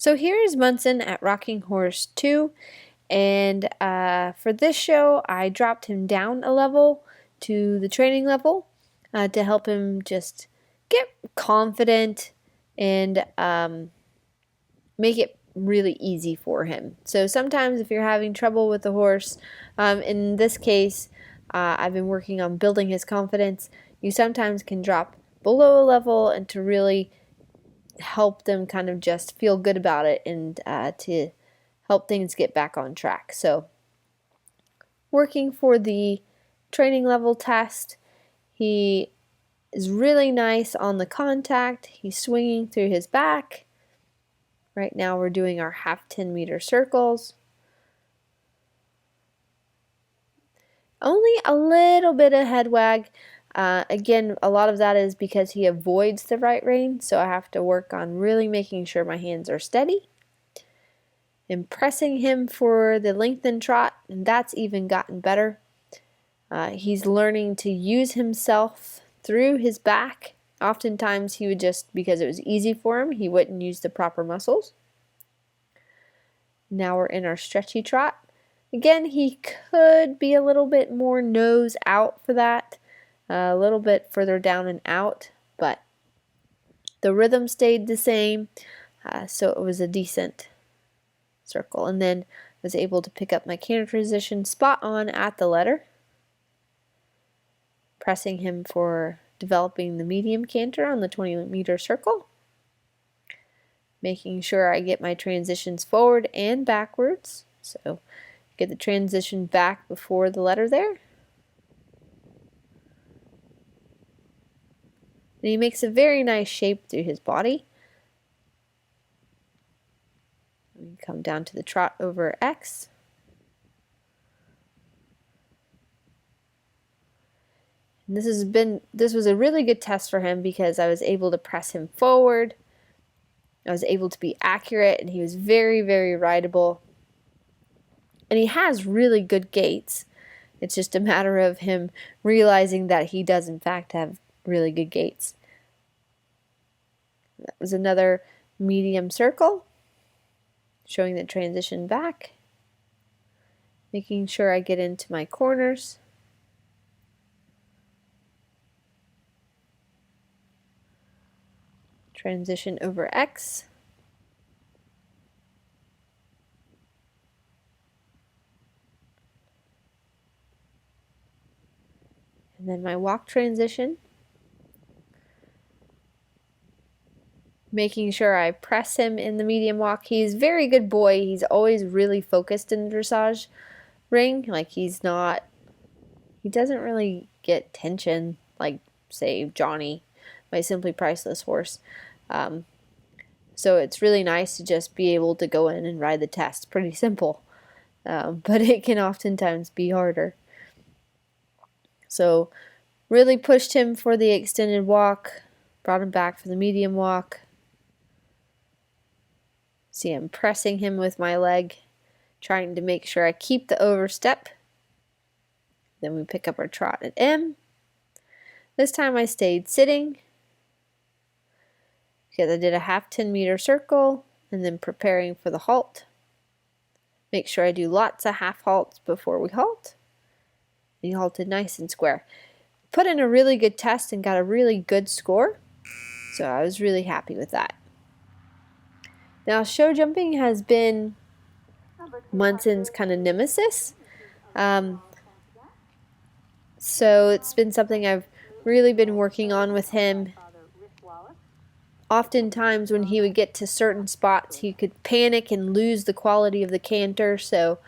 So here is Munson at Rocking Horse 2, and for this show I dropped him down a level to the training level to help him just get confident and make it really easy for him. So sometimes if you're having trouble with the horse, in this case I've been working on building his confidence, you sometimes can drop below a level and to really help them kind of just feel good about it and to help things get back on track. So working for the training level test, he is really nice on the contact. He's swinging through his back. Right now we're doing our half 10-meter circles. Only a little bit of head wag. Again, a lot of that is because he avoids the right rein, so I have to work on really making sure my hands are steady. And pressing him for the lengthened trot, and that's even gotten better. He's learning to use himself through his back. Oftentimes he would just, because it was easy for him, he wouldn't use the proper muscles. Now we're in our stretchy trot. Again, he could be a little bit more nose out for that. A little bit further down and out, but the rhythm stayed the same, so it was a decent circle. And then was able to pick up my canter transition spot on at the letter, pressing him for developing the medium canter on the 20-meter circle, making sure I get my transitions forward and backwards. So get the transition back before the letter there. And he makes a very nice shape through his body. We come down to the trot over X. And this was a really good test for him because I was able to press him forward. I was able to be accurate, and he was very, very rideable. And he has really good gaits. It's just a matter of him realizing that he does in fact have really good gaits. That was another medium circle, showing the transition back, making sure I get into my corners. Transition over X. And then my walk transition. Making sure I press him in the medium walk. He's a very good boy. He's always really focused in the dressage ring. Like he doesn't really get tension like, say, Johnny, my Simply Priceless horse. So it's really nice to just be able to go in and ride the test. Pretty simple, but it can oftentimes be harder. So really pushed him for the extended walk, brought him back for the medium walk. See, I'm pressing him with my leg, trying to make sure I keep the overstep. Then we pick up our trot at M. This time I stayed sitting because I did a half 10-meter circle and then preparing for the halt. Make sure I do lots of half halts before we halt. He halted nice and square. Put in a really good test and got a really good score, so I was really happy with that. Now, show jumping has been Munson's kind of nemesis. So it's been something I've really been working on with him. Oftentimes when he would get to certain spots, he could panic and lose the quality of the canter. So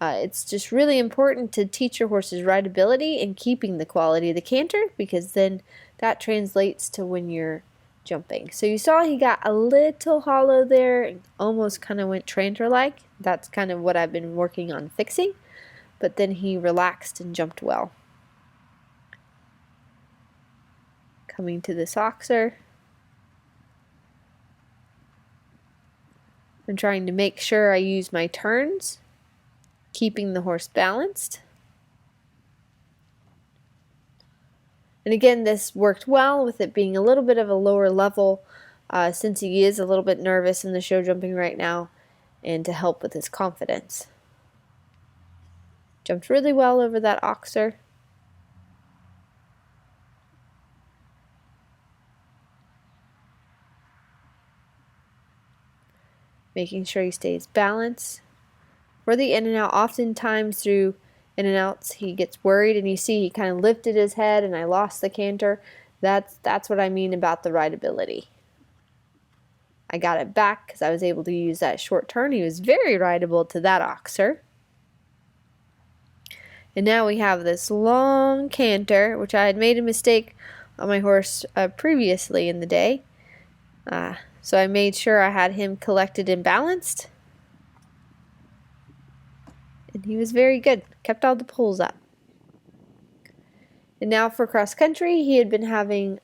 it's just really important to teach your horse's rideability and keeping the quality of the canter, because then that translates to when you're jumping. So you saw he got a little hollow there and almost kind of went tranter-like. That's kind of what I've been working on fixing. But then he relaxed and jumped well. Coming to this oxer. I'm trying to make sure I use my turns, keeping the horse balanced. And again, this worked well with it being a little bit of a lower level since he is a little bit nervous in the show jumping right now, and to help with his confidence. Jumped really well over that oxer. Making sure he stays balanced. For the in and out, oftentimes through in and outs, he gets worried, and you see he kind of lifted his head and I lost the canter. That's what I mean about the rideability. I got it back because I was able to use that short turn. He was very rideable to that oxer. And now we have this long canter, which I had made a mistake on my horse previously in the day. So I made sure I had him collected and balanced. And he was very good. Kept all the poles up. And now for cross country, he had been having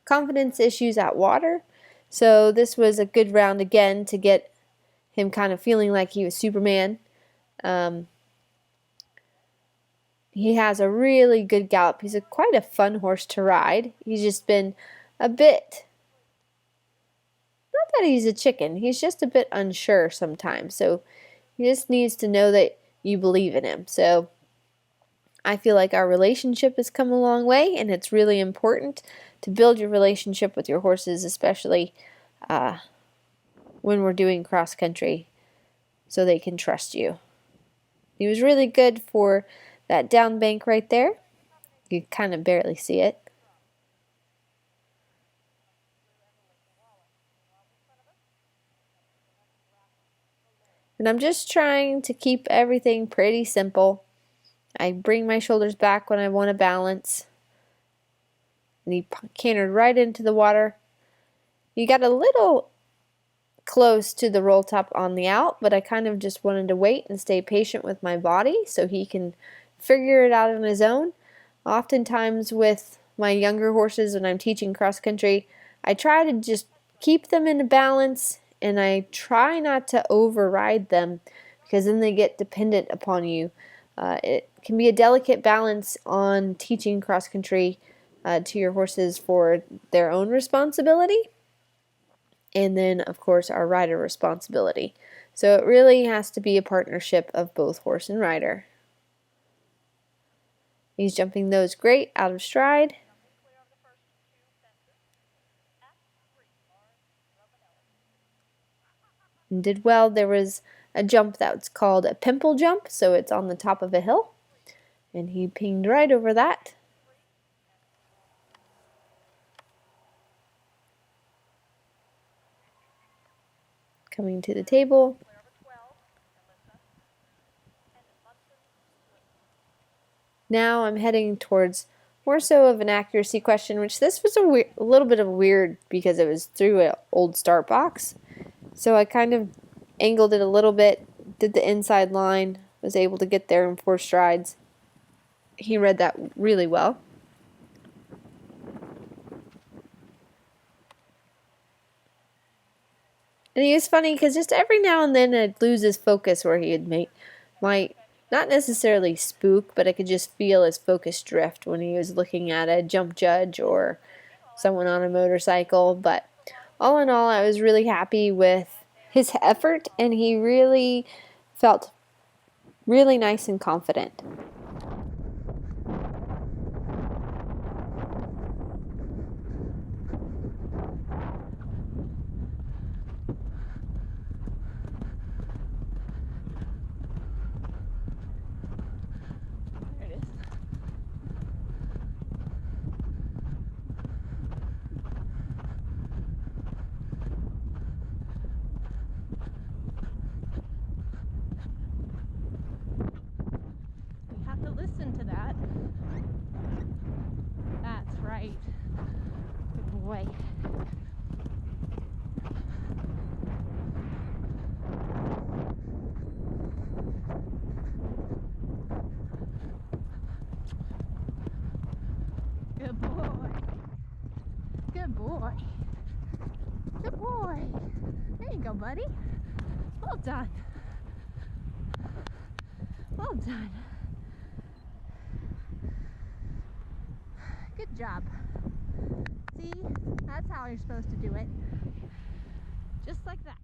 confidence issues at water. So this was a good round again to get him kind of feeling like he was Superman. He has a really good gallop. He's quite a fun horse to ride. He's just been a bit, not that he's a chicken, he's just a bit unsure sometimes. So he just needs to know that you believe in him. So I feel like our relationship has come a long way, and it's really important to build your relationship with your horses, especially when we're doing cross country, so they can trust you. He was really good for that down bank right there. You kind of barely see it. And I'm just trying to keep everything pretty simple. I bring my shoulders back when I want to balance. And he cantered right into the water. You got a little close to the roll top on the out, but I kind of just wanted to wait and stay patient with my body so he can figure it out on his own. Oftentimes with my younger horses when I'm teaching cross country, I try to just keep them in balance, and I try not to override them because then they get dependent upon you. It can be a delicate balance on teaching cross country to your horses for their own responsibility, and then of course our rider responsibility. So it really has to be a partnership of both horse and rider. He's jumping those great out of stride. And did well. There was a jump that's called a pimple jump, so it's on the top of a hill, and he pinged right over that. Coming to the table. Now I'm heading towards more so of an accuracy question, which this was a little bit of weird because it was through an old start box. So I kind of angled it a little bit, did the inside line, was able to get there in 4 strides. He read that really well. And he was funny because just every now and then I'd lose his focus where he had might not necessarily spook, but I could just feel his focus drift when he was looking at a jump judge or someone on a motorcycle. But all in all, I was really happy with his effort, and he really felt really nice and confident. Listen to that. That's right. Good boy. Good boy. Good boy. Good boy. There you go, buddy. Well done. Well done. Good job. See? See? That's how you're supposed to do it. Just like that.